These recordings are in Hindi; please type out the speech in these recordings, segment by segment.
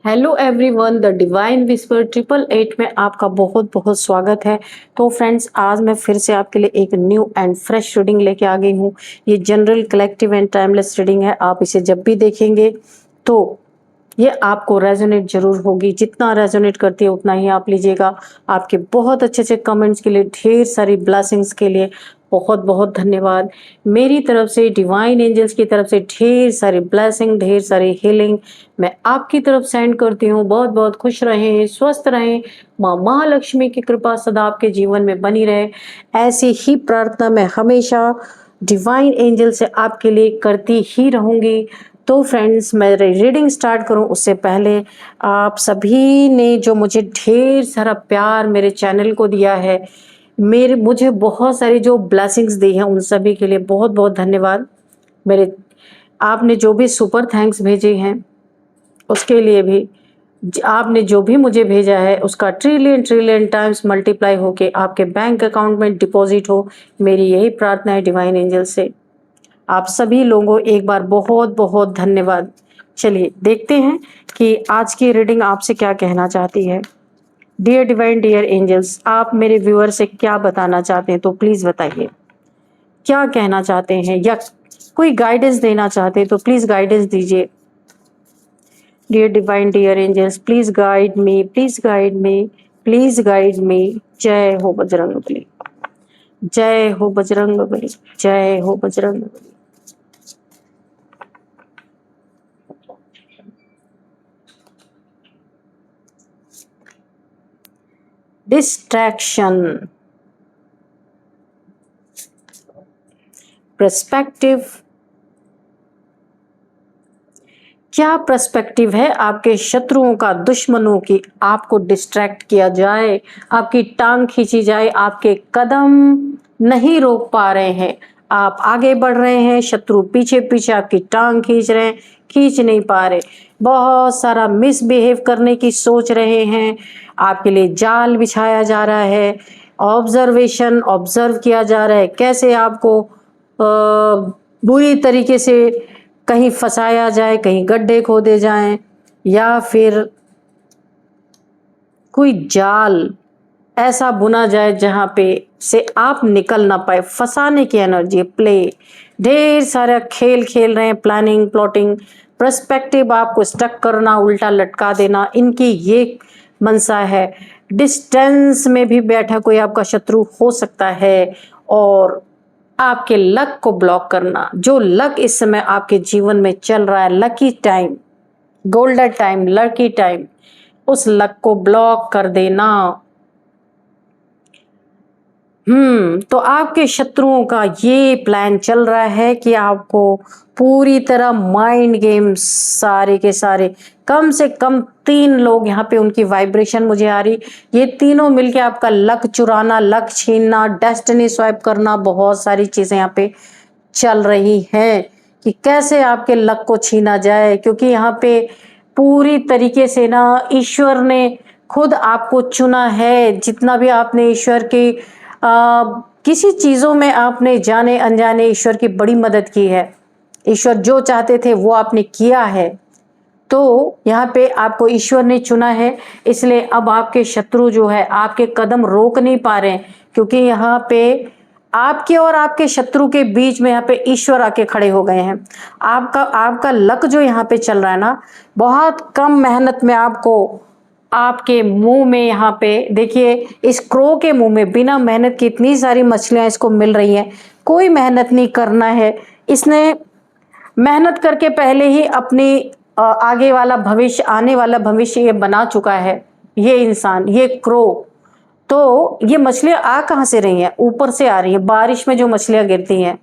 Hello everyone, the divine whisper 888 में आपका बहुत बहुत स्वागत है। तो फ्रेंड्स, आज मैं फिर से आपके लिए एक न्यू एंड फ्रेश रीडिंग लेके आ गई हूँ। ये general, collective and timeless reading है। आप इसे जब भी देखेंगे तो ये आपको रेजोनेट जरूर होगी। जितना रेजोनेट करती है उतना ही आप लीजिएगा। आपके बहुत अच्छे अच्छे कमेंट्स के लिए, ढेर सारी ब्लेसिंग्स के लिए बहुत बहुत धन्यवाद। मेरी तरफ से, डिवाइन एंजल्स की तरफ से ढेर सारी ब्लेसिंग, ढेर सारी हीलिंग मैं आपकी तरफ सेंड करती हूँ। बहुत बहुत खुश रहें, स्वस्थ रहें। माँ महालक्ष्मी की कृपा सदा आपके जीवन में बनी रहे, ऐसी ही प्रार्थना मैं हमेशा डिवाइन एंजल से आपके लिए करती ही रहूंगी। तो फ्रेंड्स, मैं रीडिंग स्टार्ट करूं उससे पहले आप सभी ने जो मुझे ढेर सारा प्यार मेरे चैनल को दिया है, मेरे मुझे बहुत सारी जो ब्लेसिंग्स दी हैं, उन सभी के लिए बहुत बहुत धन्यवाद। मेरे आपने जो भी सुपर थैंक्स भेजे हैं उसके लिए भी, आपने जो भी मुझे भेजा है उसका ट्रिलियन ट्रिलियन टाइम्स मल्टीप्लाई होके आपके बैंक अकाउंट में डिपॉजिट हो, मेरी यही प्रार्थना है डिवाइन एंजल से। आप सभी लोगों को एक बार बहुत बहुत धन्यवाद। चलिए देखते हैं कि आज की रीडिंग आपसे क्या कहना चाहती है। डियर डिवाइन, डियर एंजल्स, आप मेरे व्यूअर से क्या बताना चाहते हैं तो प्लीज बताइए। क्या कहना चाहते हैं या कोई गाइडेंस देना चाहते हैं तो प्लीज गाइडेंस दीजिए। Dear divine, dear angels, please guide me, please guide me, please guide me. जय हो बजरंगबली, जय हो बजरंगबली, जय हो बजरंगबली। Distraction, perspective. क्या पर्सपेक्टिव है आपके शत्रुओं का, दुश्मनों की? आपको डिस्ट्रैक्ट किया जाए, आपकी टांग खींची जाए, आपके कदम नहीं रोक पा रहे हैं। आप आगे बढ़ रहे हैं, शत्रु पीछे पीछे आपकी टांग खींच रहे हैं, खींच नहीं पा रहे। बहुत सारा मिसबिहेव करने की सोच रहे हैं, आपके लिए जाल बिछाया जा रहा है। ऑब्जर्वेशन, ऑब्जर्व किया जा रहा है कैसे आपको बुरी तरीके से कहीं फंसाया जाए, कहीं गड्ढे खोदे जाएं, या फिर कोई जाल ऐसा बुना जाए जहां पे से आप निकल ना पाए। फंसाने की एनर्जी, प्ले, ढेर सारा खेल खेल रहे हैं, प्लानिंग, प्लॉटिंग, पर्सपेक्टिव, आपको स्टक करना, उल्टा लटका देना, इनकी ये मनसा है। डिस्टेंस में भी बैठा कोई आपका शत्रु हो सकता है, और आपके लक को ब्लॉक करना। जो लक इस समय आपके जीवन में चल रहा है, lucky time, golden time, lucky time, उस लक को ब्लॉक कर देना। तो आपके शत्रुओं का ये प्लान चल रहा है कि आपको पूरी तरह माइंड गेम, सारे के सारे, कम से कम 3 लोग यहाँ पे, उनकी वाइब्रेशन मुझे आ रही, ये तीनों मिलके आपका लक चुराना, लक छीनना, डेस्टिनी स्वाइप करना, बहुत सारी चीजें यहाँ पे चल रही हैं कि कैसे आपके लक को छीना जाए। क्योंकि यहाँ पे पूरी तरीके से ना ईश्वर ने खुद आपको चुना है। जितना भी आपने ईश्वर की किसी चीजों में आपने जाने अनजाने ईश्वर की बड़ी मदद की है, ईश्वर जो चाहते थे वो आपने किया है, तो यहाँ पे आपको ईश्वर ने चुना है। इसलिए अब आपके शत्रु जो है आपके कदम रोक नहीं पा रहे हैं, क्योंकि यहाँ पे आपके और आपके शत्रु के बीच में यहाँ पे ईश्वर आके खड़े हो गए हैं। आपका आपका लक जो यहाँ पे चल रहा है ना, बहुत कम मेहनत में आपको, आपके मुंह में यहाँ पे देखिए, इस क्रो के मुंह में बिना मेहनत की इतनी सारी मछलियां इसको मिल रही हैं। कोई मेहनत नहीं करना है, इसने मेहनत करके पहले ही अपनी आगे वाला भविष्य, आने वाला भविष्य ये बना चुका है। ये इंसान, ये क्रो, तो ये मछलियां आ कहां से रही हैं? ऊपर से आ रही हैं, बारिश में जो मछलियां गिरती हैं।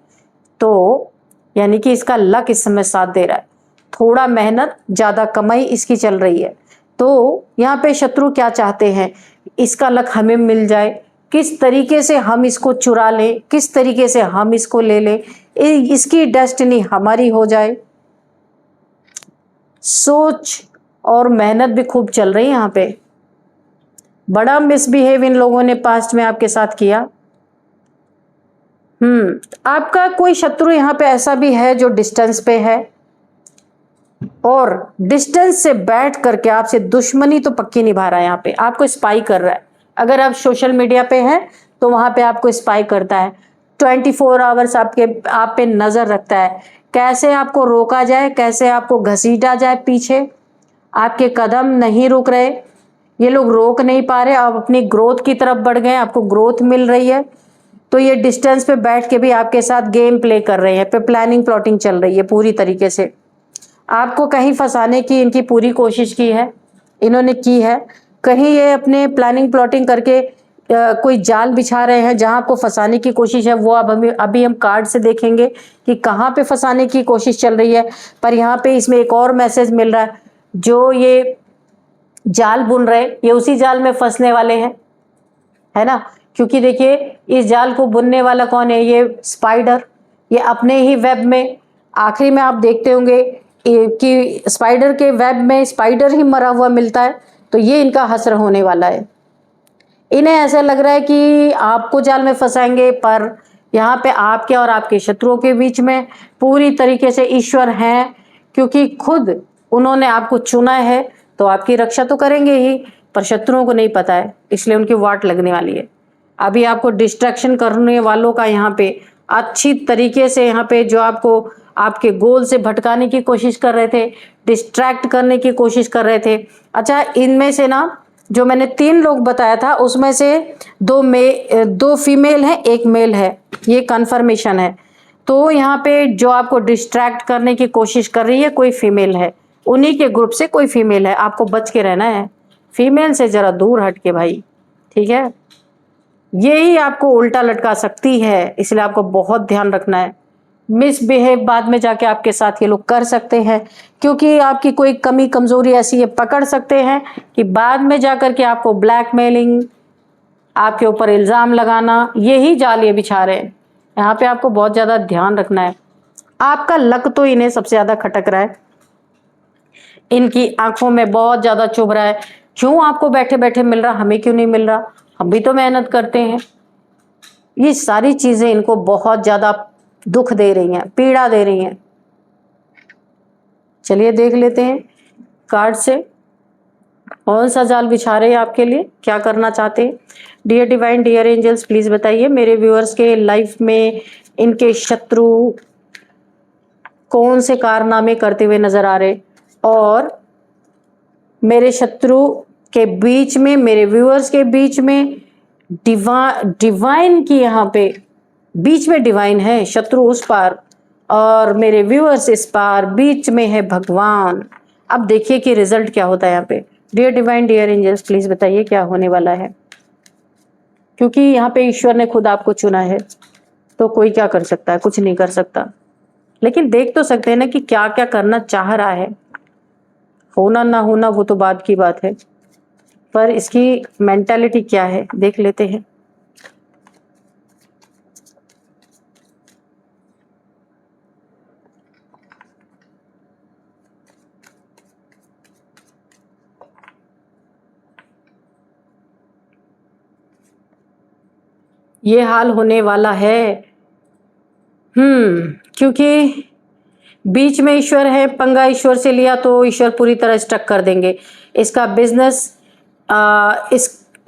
तो यानी कि इसका लक इस समय साथ दे रहा है। थोड़ा मेहनत, ज्यादा कमाई इसकी चल रही है। तो यहाँ पे शत्रु क्या चाहते हैं, इसका लक हमें मिल जाए, किस तरीके से हम इसको चुरा लें, किस तरीके से हम इसको ले लें, इसकी डेस्टिनी हमारी हो जाए। सोच और मेहनत भी खूब चल रही है यहाँ पे। बड़ा मिसबिहेव इन लोगों ने पास्ट में आपके साथ किया। आपका कोई शत्रु यहाँ पे ऐसा भी है जो डिस्टेंस पे है, और डिस्टेंस से बैठ करके आपसे दुश्मनी तो पक्की निभा रहा है। यहाँ पे आपको स्पाई कर रहा है। अगर आप सोशल मीडिया पे हैं तो वहां पे आपको स्पाई करता है। 24 आवर्स आप पे नजर रखता है, कैसे आपको रोका जाए, कैसे आपको घसीटा जाए पीछे। आपके कदम नहीं रुक रहे, ये लोग रोक नहीं पा रहे, आप अपनी ग्रोथ की तरफ बढ़ गए, आपको ग्रोथ मिल रही है। तो ये डिस्टेंस पे बैठ के भी आपके साथ गेम प्ले कर रहे हैं, पे प्लानिंग प्लॉटिंग चल रही है पूरी तरीके से। आपको कहीं फंसाने की इनकी पूरी कोशिश की है, इन्होंने की है। कहीं ये अपने प्लानिंग प्लॉटिंग करके कोई जाल बिछा रहे हैं जहां आपको फंसाने की कोशिश है। वो अब हमें अभी हम कार्ड से देखेंगे कि कहाँ पे फंसाने की कोशिश चल रही है। पर यहाँ पे इसमें एक और मैसेज मिल रहा है, जो ये जाल बुन रहे ये उसी जाल में फंसने वाले हैं, है ना। क्योंकि देखिए इस जाल को बुनने वाला कौन है, ये स्पाइडर। ये अपने ही वेब में आखिरी में आप देखते होंगे कि स्पाइडर के वेब में स्पाइडर ही मरा हुआ मिलता है। तो ये इनका हश्र होने वाला है। इन्हें ऐसा लग रहा है कि आपको जाल में फंसाएंगे, पर यहाँ पे आपके और आपके शत्रुओं के बीच में पूरी तरीके से ईश्वर हैं, क्योंकि खुद उन्होंने आपको चुना है तो आपकी रक्षा तो करेंगे ही, पर शत्रुओं को नहीं पता है, इसलिए उनकी वाट लगने वाली है। अभी आपको डिस्ट्रैक्शन करने वालों का यहाँ पे अच्छी तरीके से यहाँ पे जो आपको आपके गोल से भटकाने की कोशिश कर रहे थे, डिस्ट्रैक्ट करने की कोशिश कर रहे थे। अच्छा, इनमें से ना जो मैंने 3 लोग बताया था उसमें से 2 फीमेल हैं, 1 मेल है, ये कंफर्मेशन है। तो यहाँ पे जो आपको डिस्ट्रैक्ट करने की कोशिश कर रही है कोई फीमेल है, उन्हीं के ग्रुप से कोई फीमेल है। आपको बच के रहना है, फीमेल से जरा दूर हट के भाई, ठीक है। यही आपको उल्टा लटका सकती है, इसलिए आपको बहुत ध्यान रखना है। मिसबिहेव बाद में जाके आपके साथ ये लोग कर सकते हैं, क्योंकि आपकी कोई कमी कमजोरी ऐसी ये पकड़ सकते हैं कि बाद में जाकर के आपको ब्लैकमेलिंग, आपके ऊपर इल्जाम लगाना, यही जाल ये बिछा रहे हैं। यहाँ पे आपको बहुत ज्यादा ध्यान रखना है। आपका लक तो इन्हें सबसे ज्यादा खटक रहा है, इनकी आंखों में बहुत ज्यादा चुभ रहा है। क्यों आपको बैठे बैठे मिल रहा, हमें क्यों नहीं मिल रहा, हम भी तो मेहनत करते हैं। ये सारी चीजें इनको बहुत ज्यादा दुख दे रही हैं, पीड़ा दे रही हैं। चलिए देख लेते हैं कार्ड से कौन सा जाल बिछा रहे हैं आपके लिए, क्या करना चाहते हैं। Dear divine, dear angels, please बताइए मेरे व्यूअर्स के लाइफ में इनके शत्रु कौन से कारनामे करते हुए नजर आ रहे, और मेरे शत्रु के बीच में, मेरे व्यूअर्स के बीच में डिवाइन की यहाँ पे बीच में डिवाइन है, शत्रु उस पार और मेरे व्यूअर्स इस पार, बीच में है भगवान। अब देखिए कि रिजल्ट क्या होता है यहाँ पे। Dear divine, dear angels, please बताइए क्या होने वाला है, क्योंकि यहाँ पे ईश्वर ने खुद आपको चुना है, तो कोई क्या कर सकता है, कुछ नहीं कर सकता। लेकिन देख तो सकते हैं ना कि क्या क्या करना चाह रहा है। होना ना होना वो तो बात की बात है, पर इसकी मेंटालिटी क्या है देख लेते हैं। ये हाल होने वाला है, क्योंकि बीच में ईश्वर है, पंगा ईश्वर से लिया तो ईश्वर पूरी तरह स्टक कर देंगे। इसका बिजनेस,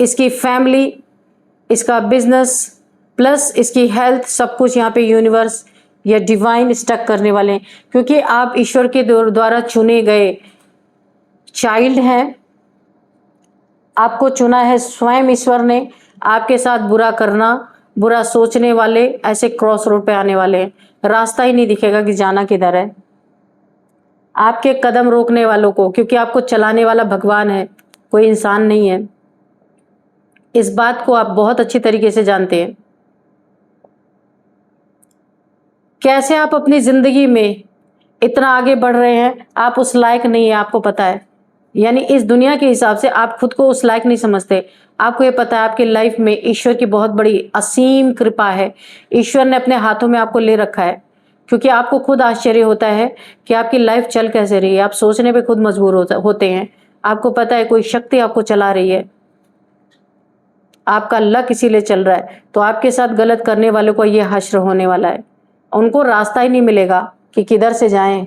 इसकी फैमिली, इसका बिजनेस प्लस इसकी हेल्थ, सब कुछ यहाँ पे यूनिवर्स या डिवाइन स्टक करने वाले हैं, क्योंकि आप ईश्वर के द्वारा चुने गए चाइल्ड हैं। आपको चुना है स्वयं ईश्वर ने। आपके साथ बुरा करना, बुरा सोचने वाले ऐसे क्रॉस रोड पे आने वाले हैं, रास्ता ही नहीं दिखेगा कि जाना किधर है। आपके कदम रोकने वालों को, क्योंकि आपको चलाने वाला भगवान है, कोई इंसान नहीं है, इस बात को आप बहुत अच्छी तरीके से जानते हैं। कैसे आप अपनी जिंदगी में इतना आगे बढ़ रहे हैं, आप उस लायक नहीं है, आपको पता है। यानी इस दुनिया के हिसाब से आप खुद को उस लायक नहीं समझते। आपको ये पता है आपकी लाइफ में ईश्वर की बहुत बड़ी असीम कृपा है, ईश्वर ने अपने हाथों में आपको ले रखा है। क्योंकि आपको खुद आश्चर्य होता है कि आपकी लाइफ चल कैसे रही है, आप सोचने पे खुद मजबूर होते हैं। आपको पता है कोई शक्ति आपको चला रही है, आपका लक इसीलिए चल रहा है। तो आपके साथ गलत करने वालों को ये हश्र होने वाला है, उनको रास्ता ही नहीं मिलेगा कि किधर से जाएं।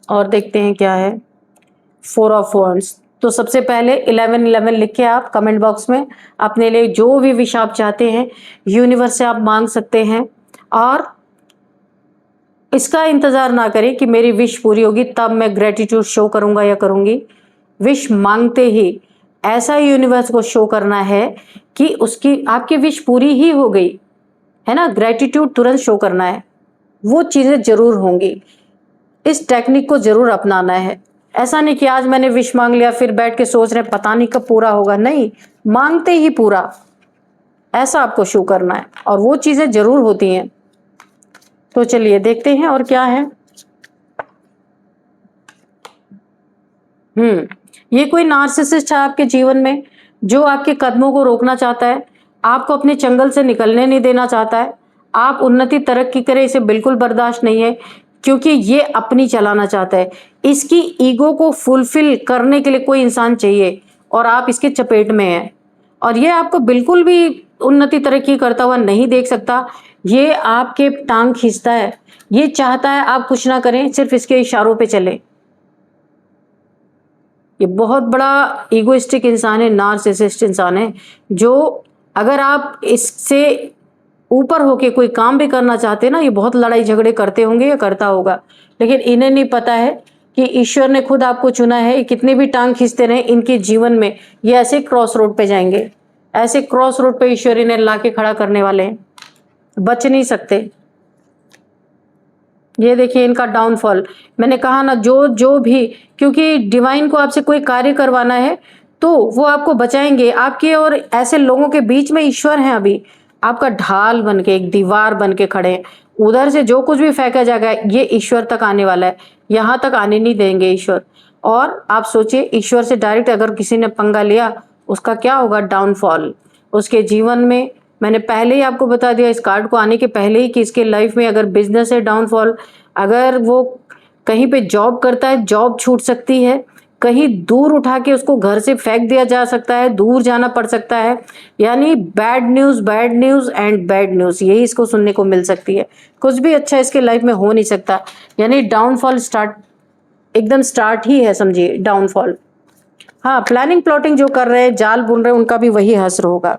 और देखते हैं क्या है। 4 ऑफ वॉन्ड्स। तो सबसे पहले 1111 लिख के आप कमेंट बॉक्स में अपने लिए जो भी विश आप चाहते हैं यूनिवर्स से आप मांग सकते हैं, और इसका इंतजार ना करें कि मेरी विश पूरी होगी तब मैं ग्रेटिट्यूड शो करूंगा या करूंगी। विश मांगते ही ऐसा यूनिवर्स को शो करना है कि उसकी आपकी विश पूरी ही हो गई है ना। ग्रेटिट्यूड तुरंत शो करना है, वो चीजें जरूर होंगी। इस टेक्निक को जरूर अपनाना है। ऐसा नहीं कि आज मैंने विश मांग लिया फिर बैठ के सोच रहे पता नहीं कब पूरा होगा, नहीं, मांगते ही पूरा, ऐसा आपको शो करना है और वो चीजें जरूर होती हैं। तो चलिए देखते हैं और क्या है। ये कोई नार्सिसिस्ट है आपके जीवन में जो आपके कदमों को रोकना चाहता है, आपको अपने चंगल से निकलने नहीं देना चाहता है। आप उन्नति तरक्की करें इसे बिल्कुल बर्दाश्त नहीं है, क्योंकि ये अपनी चलाना चाहता है। इसकी ईगो को फुलफिल करने के लिए कोई इंसान चाहिए और आप इसके चपेट में हैं, और ये आपको बिल्कुल भी उन्नति तरक्की करता हुआ नहीं देख सकता। ये आपके टांग खींचता है, ये चाहता है आप कुछ ना करें, सिर्फ इसके इशारों पे चले। ये बहुत बड़ा इगोइस्टिक इंसान है, नार्सिसिस्ट इंसान है, जो अगर आप इससे ऊपर होके कोई काम भी करना चाहते हैं ना, ये बहुत लड़ाई झगड़े करते होंगे या करता होगा, लेकिन इन्हें नहीं पता है कि ईश्वर ने खुद आपको चुना है। कितने भी टांग खींचते रहे इनके जीवन में, ये ऐसे क्रॉस रोड पे जाएंगे, ऐसे क्रॉस रोड पे ईश्वर इन्हें लाके खड़ा करने वाले हैं, बच नहीं सकते। ये देखिए इनका डाउनफॉल। मैंने कहा ना, जो जो भी, क्योंकि डिवाइन को आपसे कोई कार्य करवाना है तो वो आपको बचाएंगे। आपके और ऐसे लोगों के बीच में ईश्वर हैं, अभी आपका ढाल बन के, एक दीवार बन के खड़े हैं। उधर से जो कुछ भी फेंका जाएगा ये ईश्वर तक आने वाला है, यहाँ तक आने नहीं देंगे ईश्वर। और आप सोचिए, ईश्वर से डायरेक्ट अगर किसी ने पंगा लिया, उसका क्या होगा? डाउनफॉल उसके जीवन में। मैंने पहले ही आपको बता दिया इस कार्ड को आने के पहले ही कि इसके लाइफ में अगर बिजनेस है डाउनफॉल, अगर वो कहीं पे जॉब करता है जॉब छूट सकती है, कहीं दूर उठा के उसको घर से फेंक दिया जा सकता है, दूर जाना पड़ सकता है। यानी bad news and bad news, यही इसको सुनने को मिल सकती है। कुछ भी अच्छा इसके लाइफ में हो नहीं सकता। यानी डाउनफॉल स्टार्ट, एकदम स्टार्ट ही है समझिए डाउनफॉल। हाँ, प्लानिंग प्लॉटिंग जो कर रहे हैं, जाल बुन रहे हैं, उनका भी वही हश्र होगा।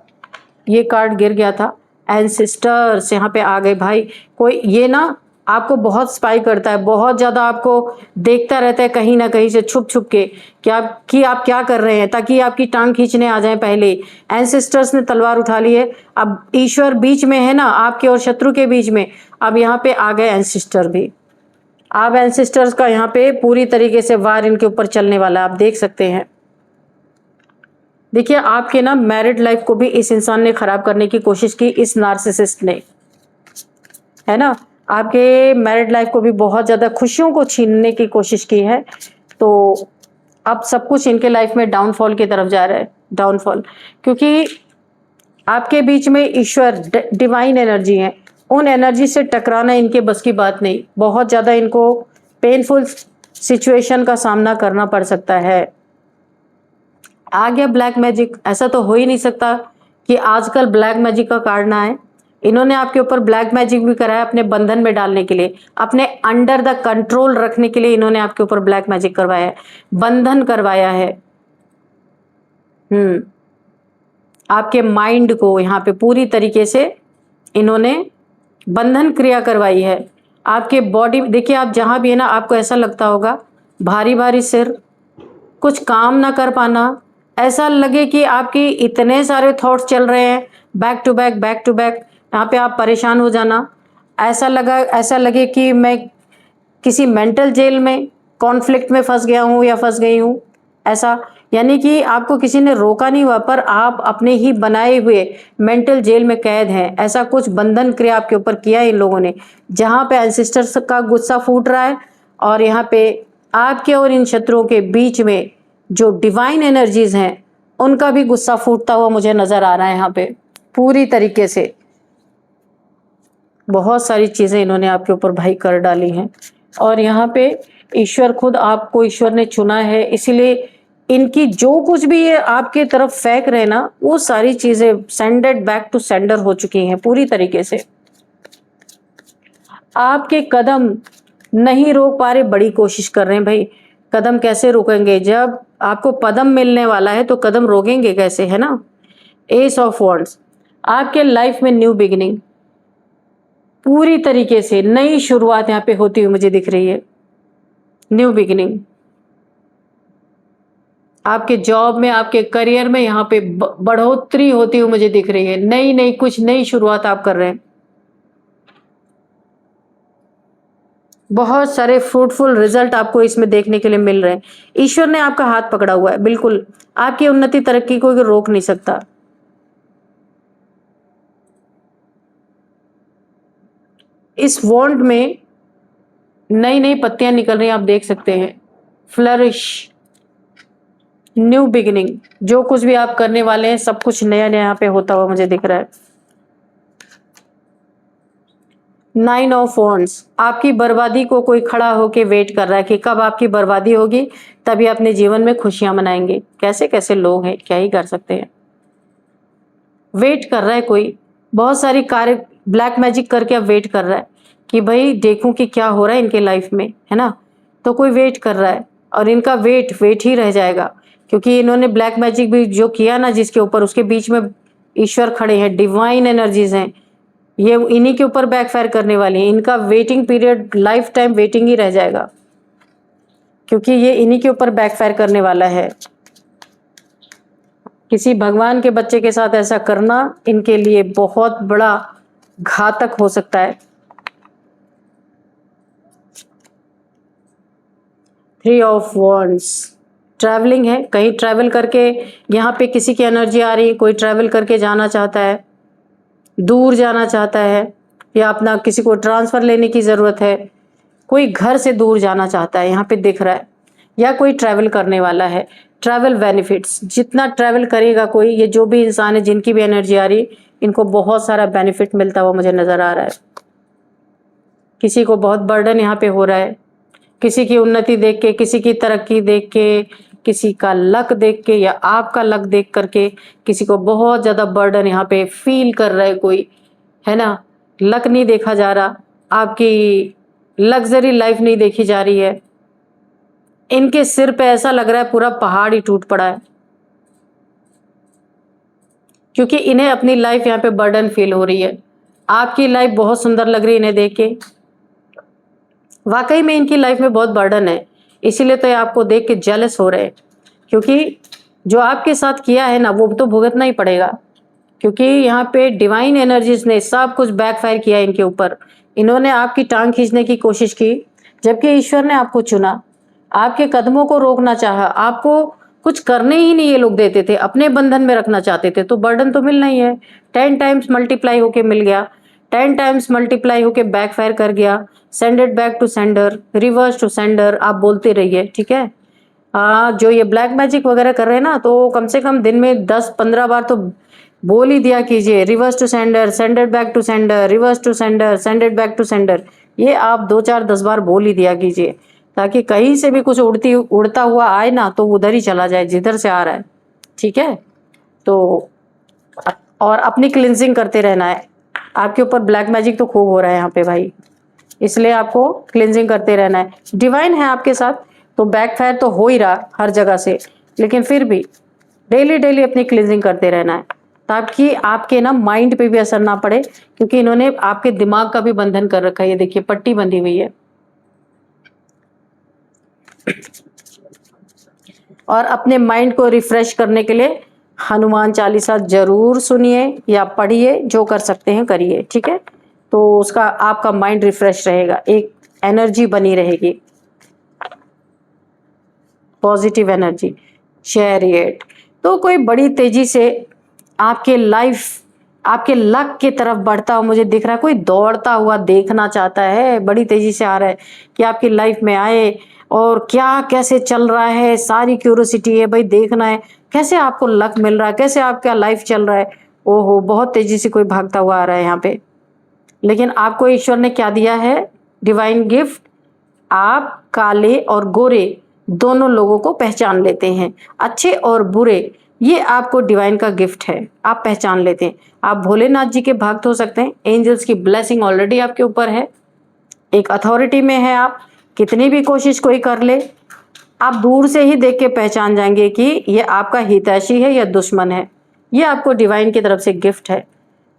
ये कार्ड गिर गया था, एंसेस्टर्स यहाँ पे आ गए भाई। कोई ये ना आपको बहुत स्पाई करता है, बहुत ज्यादा आपको देखता रहता है कहीं ना कहीं से छुप छुप के कि आप क्या कर रहे हैं, ताकि आपकी टांग खींचने आ जाए। पहले एंसेस्टर्स ने तलवार उठा ली है, अब ईश्वर बीच में है ना, आपके और शत्रु के बीच में। अब यहाँ पे आ गए एंसेस्टर भी। अब एंसेस्टर्स का यहाँ पे पूरी तरीके से वार इनके ऊपर चलने वाला है, आप देख सकते हैं। देखिए आपके ना मैरिड लाइफ को भी इस इंसान ने खराब करने की कोशिश की, इस नार्सिसिस्ट ने, है ना। आपके मैरिड लाइफ को भी बहुत ज्यादा खुशियों को छीनने की कोशिश की है। तो अब सब कुछ इनके लाइफ में डाउनफॉल की तरफ जा रहा है, डाउनफॉल। क्योंकि आपके बीच में ईश्वर डिवाइन एनर्जी है, उन एनर्जी से टकराना इनके बस की बात नहीं। बहुत ज्यादा इनको पेनफुल सिचुएशन का सामना करना पड़ सकता है। आ गया ब्लैक मैजिक। ऐसा तो हो ही नहीं सकता कि आजकल ब्लैक मैजिक का कार्ड ना आए। इन्होंने आपके ऊपर ब्लैक मैजिक भी कराया अपने बंधन में डालने के लिए, अपने अंडर द कंट्रोल रखने के लिए इन्होंने आपके ऊपर ब्लैक मैजिक करवाया है, बंधन करवाया है। आपके माइंड को यहाँ पे पूरी तरीके से इन्होंने बंधन क्रिया करवाई है। आपके बॉडी देखिए, आप जहां भी है ना, आपको ऐसा लगता होगा भारी भारी सिर, कुछ काम ना कर पाना, ऐसा लगे कि आपकी इतने सारे थॉट्स चल रहे हैं बैक टू बैक, यहाँ पे आप परेशान हो जाना। ऐसा लगे कि मैं किसी मेंटल जेल में, कॉन्फ्लिक्ट में फंस गया हूँ या फंस गई हूँ, ऐसा। यानी कि आपको किसी ने रोका नहीं हुआ, पर आप अपने ही बनाए हुए मेंटल जेल में कैद हैं। ऐसा कुछ बंधन क्रिया आपके ऊपर किया है इन लोगों ने, जहाँ पे एंसेस्टर्स का गुस्सा फूट रहा है, और यहाँ पे आपके और इन शत्रुओं के बीच में जो डिवाइन एनर्जीज हैं उनका भी गुस्सा फूटता हुआ मुझे नजर आ रहा है। यहाँ पे पूरी तरीके से बहुत सारी चीजें इन्होंने आपके ऊपर भाई कर डाली हैं, और यहाँ पे ईश्वर खुद आपको, ईश्वर ने चुना है, इसीलिए इनकी जो कुछ भी ये आपके तरफ फेंक रहे ना, वो सारी चीजें सेंडेड बैक टू सेंडर हो चुकी हैं पूरी तरीके से। आपके कदम नहीं रोक पा रहे, बड़ी कोशिश कर रहे हैं भाई। कदम कैसे रोकेंगे जब आपको पदम मिलने वाला है, तो कदम रोकेंगे कैसे, है ना। एस ऑफ वॉन्ड्स, आपके लाइफ में न्यू बिगिनिंग, पूरी तरीके से नई शुरुआत यहाँ पे होती हुई मुझे दिख रही है। न्यू बिगिनिंग आपके जॉब में, आपके करियर में यहाँ पे बढ़ोतरी होती हुई मुझे दिख रही है। नई नई कुछ नई शुरुआत आप कर रहे हैं। बहुत सारे फ्रूटफुल रिजल्ट आपको इसमें देखने के लिए मिल रहे हैं। ईश्वर ने आपका हाथ पकड़ा हुआ है, बिल्कुल आपकी उन्नति तरक्की को कोई रोक नहीं सकता। इस वॉन्ड में नई नई पत्तियां निकल रही हैं, आप देख सकते हैं। फ्लरिश, न्यू बिगिनिंग, जो कुछ भी आप करने वाले हैं सब कुछ नया नया यहाँ पे होता हुआ मुझे दिख रहा है। 9 ऑफ वॉन्ड्स, आपकी बर्बादी को कोई खड़ा होके वेट कर रहा है कि कब आपकी बर्बादी होगी, तभी अपने जीवन में खुशियां मनाएंगे। कैसे कैसे लोग हैं, क्या ही कर सकते हैं। वेट कर रहा है कोई, बहुत सारी कार्य ब्लैक मैजिक करके अब वेट कर रहा है कि भाई देखूं कि क्या हो रहा है इनके लाइफ में, है ना। तो कोई वेट कर रहा है और इनका वेट वेट ही रह जाएगा, क्योंकि इन्होंने ब्लैक मैजिक भी जो किया ना जिसके ऊपर, उसके बीच में ईश्वर खड़े हैं, डिवाइन एनर्जीज हैं, ये इन्हीं के ऊपर बैकफायर करने वाली है। इनका waiting period life time waiting ही रह जाएगा, क्योंकि ये इन्हीं के ऊपर बैकफायर करने वाला है। किसी भगवान के बच्चे के साथ ऐसा करना इनके लिए बहुत बड़ा घातक हो सकता है। 3 ऑफ वॉन्ड्स, ट्रैवलिंग है, कहीं ट्रैवल करके यहाँ पे किसी की एनर्जी आ रही है, कोई ट्रैवल करके जाना चाहता है, दूर जाना चाहता है, या अपना किसी को ट्रांसफर लेने की जरूरत है, कोई घर से दूर जाना चाहता है यहाँ पे दिख रहा है, या कोई ट्रैवल करने वाला है। ट्रैवल बेनिफिट्स, जितना ट्रैवल करेगा कोई, ये जो भी इंसान है जिनकी भी एनर्जी आ रही, इनको बहुत सारा बेनिफिट मिलता हुआ मुझे नजर आ रहा है। किसी को बहुत बर्डन यहाँ पे हो रहा है, किसी की उन्नति देख के, किसी की तरक्की देख के, किसी का लक देख के, या आपका लक देख करके किसी को बहुत ज्यादा बर्डन यहाँ पे फील कर रहा है कोई, है ना। लक नहीं देखा जा रहा, आपकी लग्जरी लाइफ नहीं देखी जा रही है। इनके सिर पे ऐसा लग रहा है पूरा पहाड़ ही टूट पड़ा है, क्योंकि इन्हें अपनी लाइफ यहाँ पे बर्डन फील हो रही है। आपकी लाइफ बहुत सुंदर लग रही है इन्हें देख के, वाकई में इनकी लाइफ में बहुत बर्डन है, इसीलिए तो ये आपको देख के जेलस हो रहे हैं, क्योंकि जो आपके साथ किया है ना वो तो भुगतना ही पड़ेगा, क्योंकि यहाँ पे डिवाइन एनर्जीज ने सब कुछ बैकफायर किया इनके ऊपर। इन्होंने आपकी टांग खींचने की कोशिश की, जबकि ईश्वर ने आपको चुना, आपके कदमों को रोकना चाहा, आपको कुछ करने ही नहीं ये लोग देते थे, अपने बंधन में रखना चाहते थे, तो बर्डन तो मिलना ही है। 10 टाइम्स मल्टीप्लाई होके मिल गया, 10 टाइम्स मल्टीप्लाई होके बैकफायर कर गया। Send it back to sender, reverse to sender, आप बोलते रहिए, ठीक है। जो ये ब्लैक मैजिक वगैरह कर रहे हैं ना, तो कम से कम दिन में 10-15 बार तो बोल ही दिया कीजिए, reverse to sender, send it back to sender, reverse to sender, send it back to sender. ये आप 2-4-10 बार बोल ही दिया कीजिए, ताकि कहीं से भी कुछ उड़ता हुआ आए ना, तो उधर ही चला जाए जिधर से आ रहा है, ठीक है। तो और अपनी क्लिनजिंग करते रहना है। आपके ऊपर ब्लैक मैजिक तो खूब हो रहा है यहाँ पे भाई, इसलिए आपको क्लिनजिंग करते रहना है। डिवाइन है आपके साथ, तो बैकफायर तो हो ही रहा हर जगह से, लेकिन फिर भी डेली डेली अपनी क्लिनजिंग करते रहना है, ताकि आपके ना माइंड पे भी असर ना पड़े, क्योंकि इन्होंने आपके दिमाग का भी बंधन कर रखा है। ये देखिए पट्टी बंधी हुई है। और अपने माइंड को रिफ्रेश करने के लिए हनुमान चालीसा जरूर सुनिए या पढ़िए, जो कर सकते हैं करिए, ठीक है। तो उसका आपका माइंड रिफ्रेश रहेगा, एक एनर्जी बनी रहेगी, पॉजिटिव एनर्जी। चैरियट, तो कोई बड़ी तेजी से आपके लाइफ, आपके लक की तरफ बढ़ता हुआ मुझे दिख रहा है। कोई दौड़ता हुआ देखना चाहता है, बड़ी तेजी से आ रहा है कि आपकी लाइफ में आए, और क्या कैसे चल रहा है, सारी क्यूरियोसिटी है भाई, देखना है कैसे आपको लक मिल रहा है, कैसे आपका लाइफ चल रहा है। ओहो, बहुत तेजी से कोई भागता हुआ आ रहा है यहाँ पे। लेकिन आपको ईश्वर ने क्या दिया है, डिवाइन गिफ्ट। आप काले और गोरे दोनों लोगों को पहचान लेते हैं, अच्छे और बुरे, ये आपको डिवाइन का गिफ्ट है, आप पहचान लेते हैं। आप भोलेनाथ जी के भक्त हो सकते हैं, एंजल्स की ब्लेसिंग ऑलरेडी आपके ऊपर है, एक अथॉरिटी में है आप, कितनी भी कोशिश कोई कर ले, आप दूर से ही देख के पहचान जाएंगे कि ये आपका हितैषी है या दुश्मन है। ये आपको डिवाइन की तरफ से गिफ्ट है।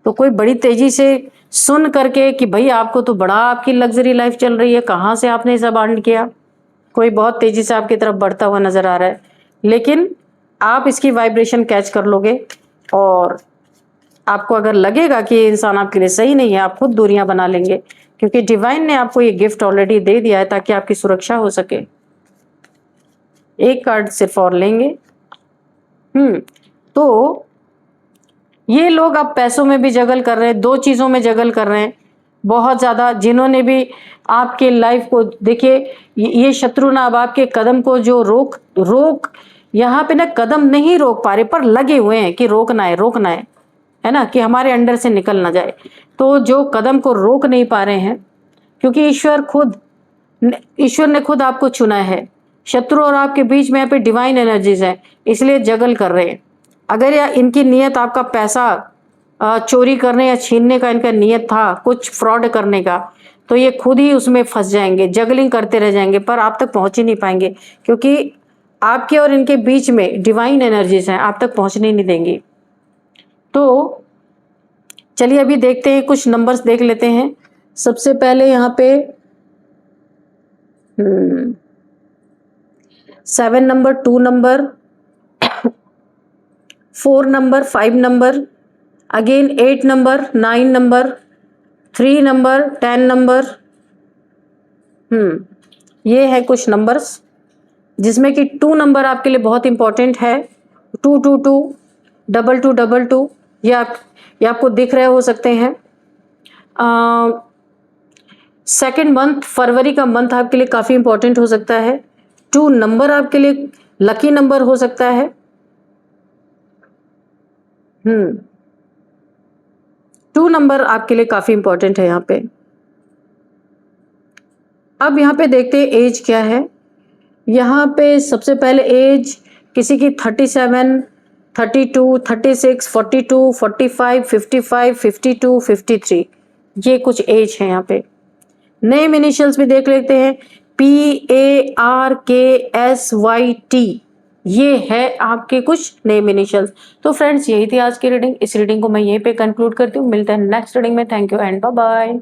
तो कोई बड़ी तेजी से सुन करके कि भाई आपको तो बड़ा आपकी लग्जरी लाइफ चल रही है, कहाँ से आपने सब अर्न किया, कोई बहुत तेजी से आपकी तरफ बढ़ता हुआ नजर आ रहा है, लेकिन आप इसकी वाइब्रेशन कैच कर लोगे और आपको अगर लगेगा कि ये इंसान आपके लिए सही नहीं है, आप खुद दूरियां बना लेंगे, क्योंकि डिवाइन ने आपको ये गिफ्ट ऑलरेडी दे दिया है ताकि आपकी सुरक्षा हो सके। एक कार्ड सिर्फ और लेंगे। तो ये लोग अब पैसों में भी जगल कर रहे हैं, दो चीजों में जगल कर रहे हैं बहुत ज्यादा। जिन्होंने भी आपके लाइफ को, देखिए ये शत्रु ना अब आपके कदम को जो रोक यहाँ पे ना कदम नहीं रोक पा रहे, पर लगे हुए हैं कि रोकना है ना, कि हमारे अंडर से निकल ना जाए। तो जो कदम को रोक नहीं पा रहे हैं, क्योंकि ईश्वर ने खुद आपको चुना है। शत्रु और आपके बीच में यहाँ पे डिवाइन एनर्जीज है, इसलिए जगल कर रहे हैं। अगर या इनकी नियत आपका पैसा चोरी करने या छीनने का इनका नियत था, कुछ फ्रॉड करने का, तो ये खुद ही उसमें फंस जाएंगे, जगलिंग करते रह जाएंगे, पर आप तक पहुंच ही नहीं पाएंगे, क्योंकि आपके और इनके बीच में डिवाइन एनर्जीज हैं, आप तक पहुंचने नहीं देंगी। तो चलिए अभी देखते हैं, कुछ नंबर्स देख लेते हैं। सबसे पहले यहाँ पे 7 number, 2 number, 4 number, 5 number, again 8 number, 9 number, 3 number, 10 number. ये है कुछ नंबर्स, जिसमें कि 2 नंबर आपके लिए बहुत इंपॉर्टेंट है। 222, 2222, ये आपको दिख रहे हो सकते हैं। सेकेंड मंथ, फरवरी का मंथ आपके लिए काफी इंपॉर्टेंट हो सकता है। 2 नंबर आपके लिए लकी नंबर हो सकता है। 2 नंबर आपके लिए काफी इंपॉर्टेंट है यहाँ पे। अब यहाँ पे देखते हैं एज क्या है। यहाँ पे सबसे पहले एज किसी की 37, 32, 36, 42, 45, 55, 52, 53, ये कुछ एज है यहाँ पे। नेम इनिशियल्स भी देख लेते हैं, PARKSYT, ये है आपके कुछ नेम इनिशियल्स। तो फ्रेंड्स, यही थी आज की रीडिंग। इस रीडिंग को मैं यहीं पे कंक्लूड करती हूँ। मिलते हैं नेक्स्ट रीडिंग में। Thank you and bye bye.